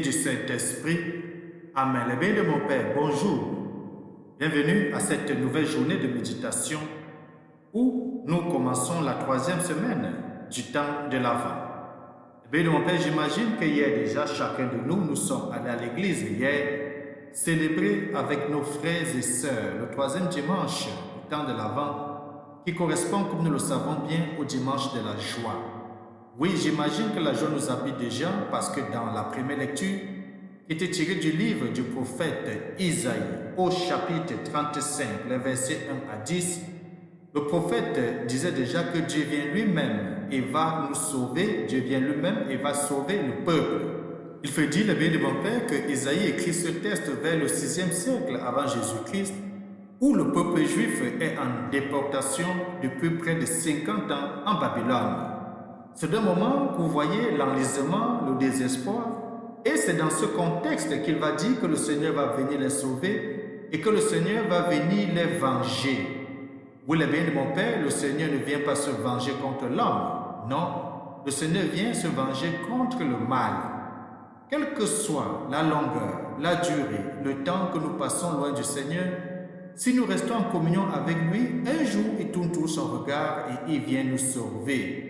et du Saint-Esprit. Amen. Le bien de mon Père, bonjour. Bienvenue à cette nouvelle journée de méditation où nous commençons la 3e semaine du temps de l'Avent. Le bien de mon Père, j'imagine qu'hier déjà, chacun de nous sommes allés à l'église hier, célébrer avec nos frères et sœurs le 3e dimanche du temps de l'Avent qui correspond, comme nous le savons bien, au dimanche de la joie. Oui, j'imagine que la joie nous habite déjà parce que dans la première lecture, qui était tirée du livre du prophète Isaïe, au chapitre 35, les versets 1 à 10, le prophète disait déjà que Dieu vient lui-même et va nous sauver, Dieu vient lui-même et va sauver le peuple. Il faut dire, le bien de mon Père, que Isaïe écrit ce texte vers le 6e siècle avant Jésus-Christ, où le peuple juif est en déportation depuis près de 50 ans en Babylone. C'est d'un moment que vous voyez l'enlisement, le désespoir, et c'est dans ce contexte qu'il va dire que le Seigneur va venir les sauver et que le Seigneur va venir les venger. Oui, le bien de mon Père, le Seigneur ne vient pas se venger contre l'homme. Non, le Seigneur vient se venger contre le mal. Quelle que soit la longueur, la durée, le temps que nous passons loin du Seigneur, si nous restons en communion avec lui, un jour il tourne tout son regard et il vient nous sauver.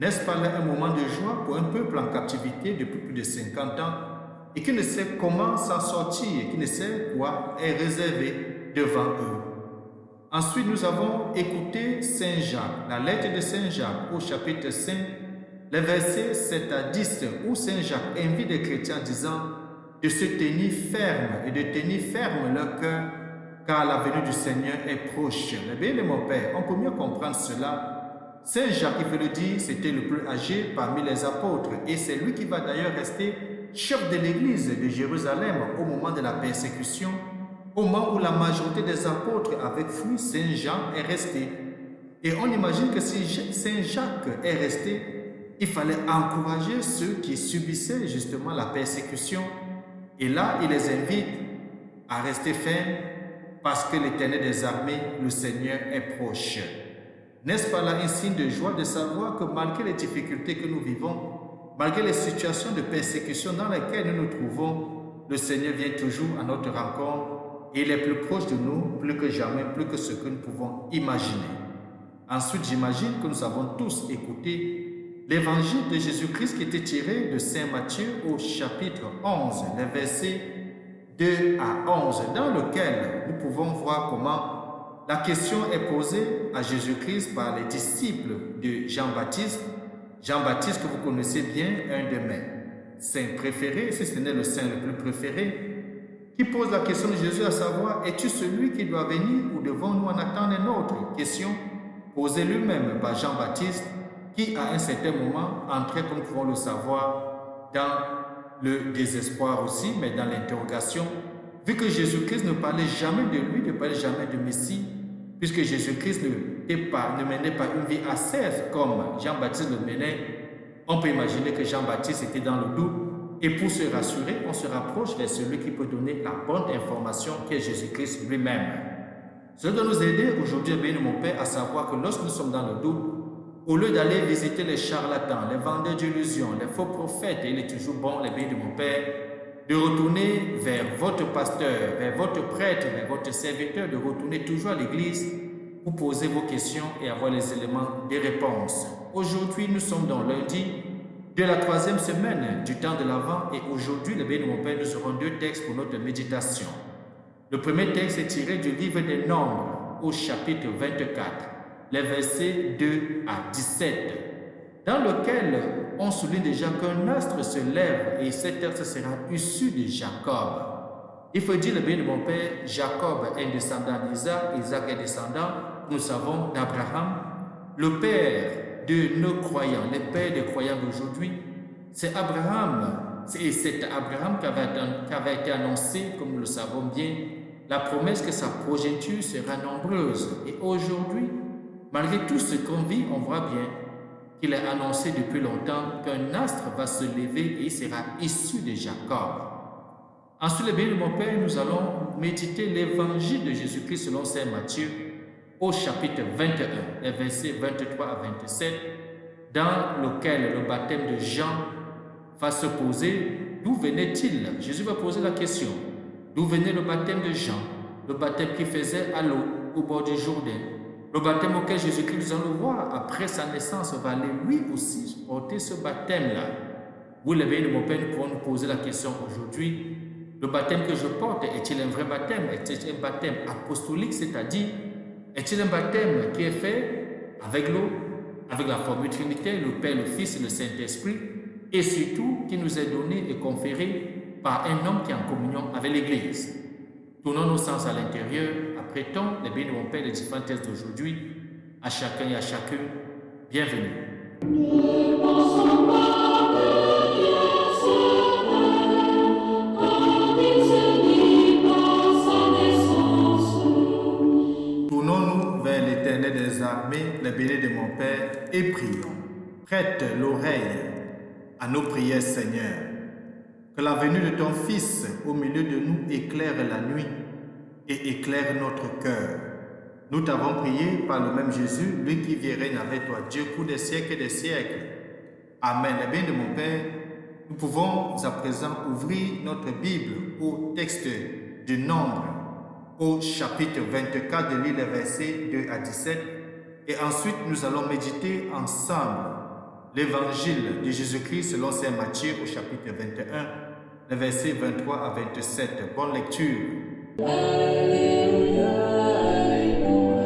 N'est-ce pas là un moment de joie pour un peuple en captivité depuis plus de 50 ans et qui ne sait comment s'en sortir, qui ne sait quoi est réservé devant eux? Ensuite, nous avons écouté Saint Jacques, la lettre de Saint Jacques au chapitre 5, les versets 7 à 10, où Saint Jacques invite les chrétiens en disant de se tenir ferme et de tenir ferme leur cœur, car la venue du Seigneur est proche. Le bien de mon Père, on peut mieux comprendre cela. Saint Jacques, il veut le dire, c'était le plus âgé parmi les apôtres, et c'est lui qui va d'ailleurs rester chef de l'église de Jérusalem au moment de la persécution, au moment où la majorité des apôtres avaient fui, Saint Jean est resté. Et on imagine que si Saint Jacques est resté, il fallait encourager ceux qui subissaient justement la persécution. Et là, il les invite à rester fermes parce que l'Éternel des armées, le Seigneur, est proche. N'est-ce pas là un signe de joie de savoir que malgré les difficultés que nous vivons, malgré les situations de persécution dans lesquelles nous nous trouvons, le Seigneur vient toujours à notre rencontre et il est plus proche de nous, plus que jamais, plus que ce que nous pouvons imaginer. Ensuite, j'imagine que nous avons tous écouté l'évangile de Jésus-Christ qui était tiré de Saint Matthieu au chapitre 11, les versets 2 à 11, dans lequel nous pouvons voir comment la question est posée à Jésus-Christ par les disciples de Jean-Baptiste. Jean-Baptiste que vous connaissez bien, un de mes saints préférés, si ce n'est le saint le plus préféré, qui pose la question de Jésus à savoir, es-tu celui qui doit venir ou devons-nous en attendre un autre? Question posée lui-même par Jean-Baptiste, qui à un certain moment entrait, comme nous pouvons le savoir, dans le désespoir aussi, mais dans l'interrogation, vu que Jésus-Christ ne parlait jamais de lui, ne parlait jamais de Messie, puisque Jésus-Christ ne menait pas une vie ascète comme Jean-Baptiste le menait, on peut imaginer que Jean-Baptiste était dans le doute, et pour se rassurer, on se rapproche vers celui qui peut donner la bonne information, qui est Jésus-Christ lui-même. Cela doit nous aider aujourd'hui, bien de mon Père, à savoir que lorsque nous sommes dans le doute, au lieu d'aller visiter les charlatans, les vendeurs d'illusions, les faux prophètes, et il est toujours bon, les bien de mon Père, de retourner vers votre pasteur, vers votre prêtre, vers votre serviteur, de retourner toujours à l'église pour poser vos questions et avoir les éléments de réponse. Aujourd'hui, nous sommes dans lundi de la 3e semaine du temps de l'Avent et aujourd'hui, le bien de mon Père, nous aurons 2 textes pour notre méditation. Le premier texte est tiré du livre des Nombres au chapitre 24, les versets 2 à 17, dans lequel on souligne déjà qu'un astre se lève et cet astre sera issu de Jacob. Il faut dire le bien de mon Père, Jacob est descendant d'Isaac, Isaac est descendant, nous savons, d'Abraham, le père de nos croyants, le père des croyants d'aujourd'hui. C'est Abraham, et c'est Abraham qui avait été annoncé, comme nous le savons bien, la promesse que sa progéniture sera nombreuse. Et aujourd'hui, malgré tout ce qu'on vit, on voit bien qu'il est annoncé depuis longtemps qu'un astre va se lever et il sera issu de Jacob. Ensuite, le bien de mon Père, nous allons méditer l'évangile de Jésus-Christ selon Saint Matthieu au chapitre 21, les versets 23 à 27, dans lequel le baptême de Jean va se poser d'où venait-il? Jésus va poser la question. D'où venait le baptême de Jean? Le baptême qu'il faisait à l'eau au bord du Jourdain. Le baptême auquel Jésus-Christ, nous allons le voir, après sa naissance, va aller lui aussi porter ce baptême-là. Vous, les bénis de mon Père, nous pourrons nous poser la question aujourd'hui. Le baptême que je porte, est-il un vrai baptême? Est-il un baptême apostolique, c'est-à-dire, est-il un baptême qui est fait avec l'eau, avec la formule trinitaire, le Père, le Fils et le Saint-Esprit, et surtout qui nous est donné et conféré par un homme qui est en communion avec l'Église? Tournons nos sens à l'intérieur, apprêtons les bénis de mon Père les différentes thèses d'aujourd'hui, à chacun et à chacune, bienvenue. Tournons-nous vers l'Éternel des armées, les bénis de mon Père, et prions. Prête l'oreille à nos prières, Seigneur. Que la venue de ton Fils au milieu de nous éclaire la nuit et éclaire notre cœur. Nous t'avons prié par le même Jésus, lui qui vit et règne avec toi, Dieu pour des siècles et des siècles. Amen. Les bénis de mon Père, nous pouvons à présent ouvrir notre Bible au texte du Nombre, au chapitre 24 de lire les versets 2 à 17. Et ensuite, nous allons méditer ensemble l'évangile de Jésus-Christ selon saint Matthieu au chapitre 21, les versets 23 à 27. Bonne lecture. Alléluia, alléluia, alléluia,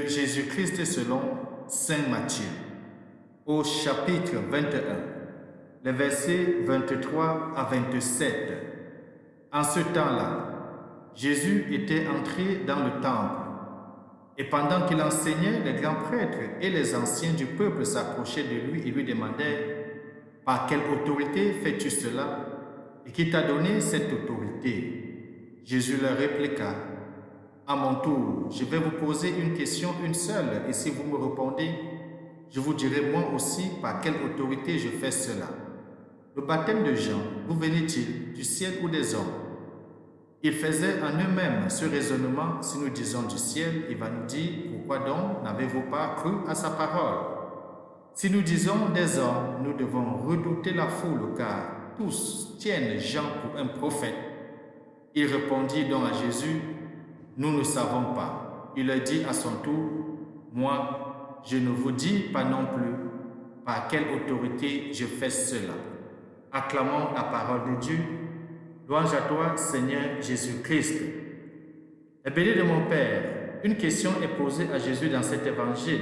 Jésus-Christ selon saint Matthieu, au chapitre 21, les versets 23 à 27. En ce temps-là, Jésus était entré dans le temple, et pendant qu'il enseignait, les grands prêtres et les anciens du peuple s'approchaient de lui et lui demandaient « Par quelle autorité fais-tu cela? Et qui t'a donné cette autorité ?» Jésus leur répliqua: à mon tour, je vais vous poser une question, une seule, et si vous me répondez, je vous dirai moi aussi par quelle autorité je fais cela. Le baptême de Jean, d'où venait-il? Du ciel ou des hommes? Ils faisaient en eux-mêmes ce raisonnement. Si nous disons du ciel, il va nous dire, pourquoi donc n'avez-vous pas cru à sa parole? Si nous disons des hommes, nous devons redouter la foule, car tous tiennent Jean pour un prophète. Il répondit donc à Jésus: nous ne savons pas. Il leur dit à son tour: moi, je ne vous dis pas non plus par quelle autorité je fais cela. Acclamons la parole de Dieu. Louange à toi, Seigneur Jésus-Christ. Et béni de mon Père, une question est posée à Jésus dans cet évangile.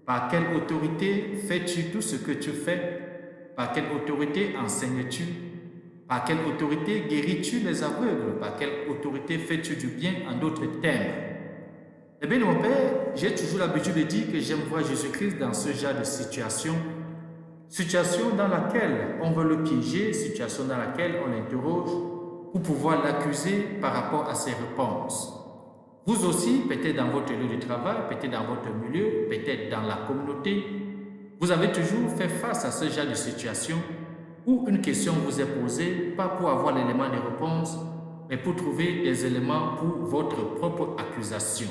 Par quelle autorité fais-tu tout ce que tu fais? Par quelle autorité enseignes-tu? Par quelle autorité guéris-tu les aveugles? Par quelle autorité fais-tu du bien, en d'autres termes? Eh bien, mon Père, j'ai toujours l'habitude de dire que j'aime voir Jésus-Christ dans ce genre de situation. Situation dans laquelle on veut le piéger, situation dans laquelle on l'interroge pour pouvoir l'accuser par rapport à ses réponses. Vous aussi, peut-être dans votre lieu de travail, peut-être dans votre milieu, peut-être dans la communauté, vous avez toujours fait face à ce genre de situation où une question vous est posée, pas pour avoir l'élément de réponse, mais pour trouver des éléments pour votre propre accusation.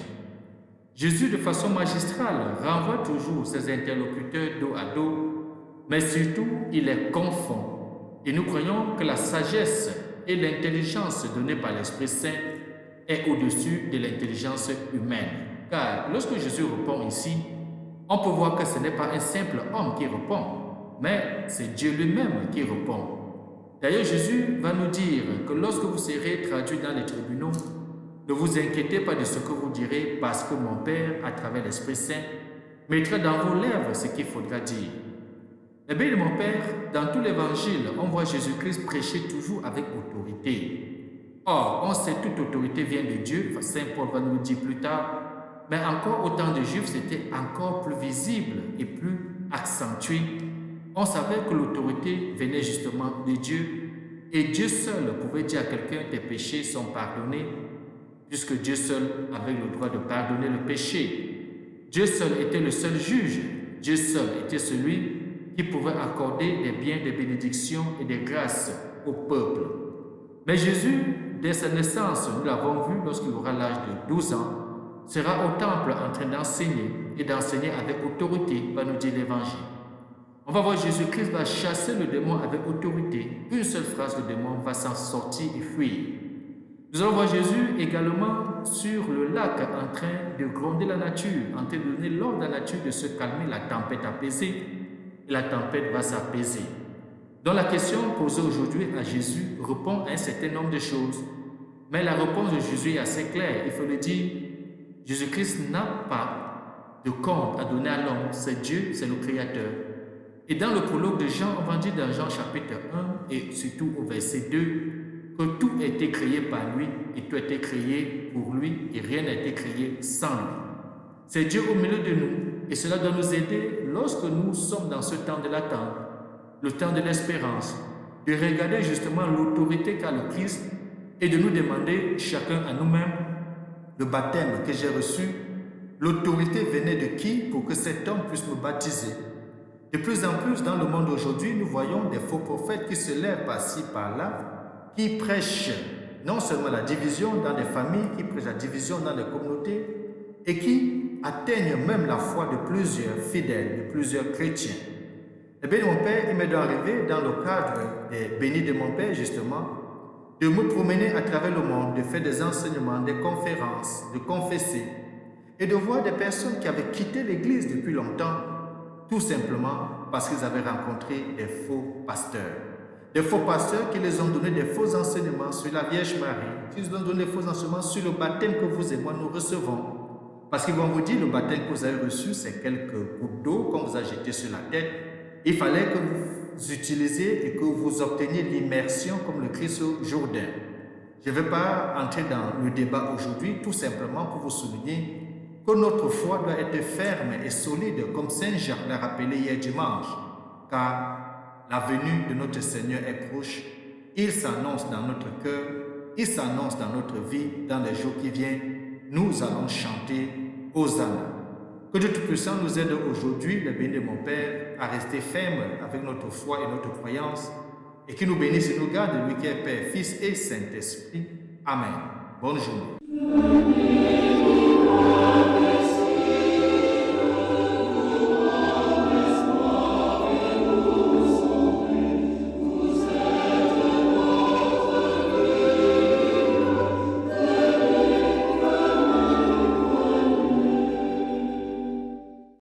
Jésus, de façon magistrale, renvoie toujours ses interlocuteurs dos à dos, mais surtout, il les confond. Et nous croyons que la sagesse et l'intelligence donnée par l'Esprit Saint est au-dessus de l'intelligence humaine. Car lorsque Jésus répond ici, on peut voir que ce n'est pas un simple homme qui répond, mais c'est Dieu lui-même qui répond. D'ailleurs, Jésus va nous dire que lorsque vous serez traduits dans les tribunaux, ne vous inquiétez pas de ce que vous direz, parce que mon Père, à travers l'Esprit Saint, mettra dans vos lèvres ce qu'il faudra dire. Eh bien, mon Père, dans tout l'Évangile, on voit Jésus-Christ prêcher toujours avec autorité. Or, on sait que toute autorité vient de Dieu, Saint Paul va nous le dire plus tard, mais encore au temps des Juifs, c'était encore plus visible et plus accentué on savait que l'autorité venait justement de Dieu et Dieu seul pouvait dire à quelqu'un tes péchés sont pardonnés puisque Dieu seul avait le droit de pardonner le péché. Dieu seul était le seul juge. Dieu seul était celui qui pouvait accorder des biens, des bénédictions et des grâces au peuple. Mais Jésus, dès sa naissance, nous l'avons vu lorsqu'il aura l'âge de 12 ans, sera au temple en train d'enseigner et d'enseigner avec autorité, va nous dire l'Évangile. On va voir Jésus-Christ va chasser le démon avec autorité. Une seule phrase, le démon va s'en sortir et fuir. Nous allons voir Jésus également sur le lac en train de gronder la nature, en train de donner l'ordre à la nature de se calmer, la tempête apaisée, et la tempête va s'apaiser. Donc la question posée aujourd'hui à Jésus répond à un certain nombre de choses, mais la réponse de Jésus est assez claire. Il faut le dire, Jésus-Christ n'a pas de compte à donner à l'homme, c'est Dieu, c'est le Créateur. Et dans le prologue de Jean, on va dire dans Jean chapitre 1 et surtout au verset 2, que tout a été créé par lui et tout a été créé pour lui et rien n'a été créé sans lui. C'est Dieu au milieu de nous et cela doit nous aider lorsque nous sommes dans ce temps de l'attente, le temps de l'espérance, de regarder justement l'autorité qu'a le Christ et de nous demander chacun à nous-mêmes le baptême que j'ai reçu, l'autorité venait de qui pour que cet homme puisse me baptiser. De plus en plus dans le monde aujourd'hui, nous voyons des faux prophètes qui se lèvent par-ci, par-là, qui prêchent non seulement la division dans des familles, qui prêchent la division dans des communautés et qui atteignent même la foi de plusieurs fidèles, de plusieurs chrétiens. Eh bien, mon Père, il m'est arrivé dans le cadre des bénis de mon Père, justement, de me promener à travers le monde, de faire des enseignements, des conférences, de confesser et de voir des personnes qui avaient quitté l'Église depuis longtemps, tout simplement parce qu'ils avaient rencontré des faux pasteurs. Des faux pasteurs qui les ont donné des faux enseignements sur la Vierge Marie, qui les ont donné des faux enseignements sur le baptême que vous et moi nous recevons. Parce qu'ils vont vous dire, le baptême que vous avez reçu, c'est quelques gouttes d'eau qu'on vous a jeté sur la tête. Il fallait que vous utilisiez et que vous obteniez l'immersion comme le Christ au Jourdain. Je ne vais pas entrer dans le débat aujourd'hui, tout simplement pour vous souligner que notre foi doit être ferme et solide, comme Saint Jacques l'a rappelé hier dimanche, car la venue de notre Seigneur est proche. Il s'annonce dans notre cœur, il s'annonce dans notre vie, dans les jours qui viennent. Nous allons chanter Hosanna. Que Dieu Tout-Puissant nous aide aujourd'hui, le béni de mon Père, à rester ferme avec notre foi et notre croyance, et qu'il nous bénisse et nous garde, lui qui est Père, Fils et Saint-Esprit. Amen. Bonne journée.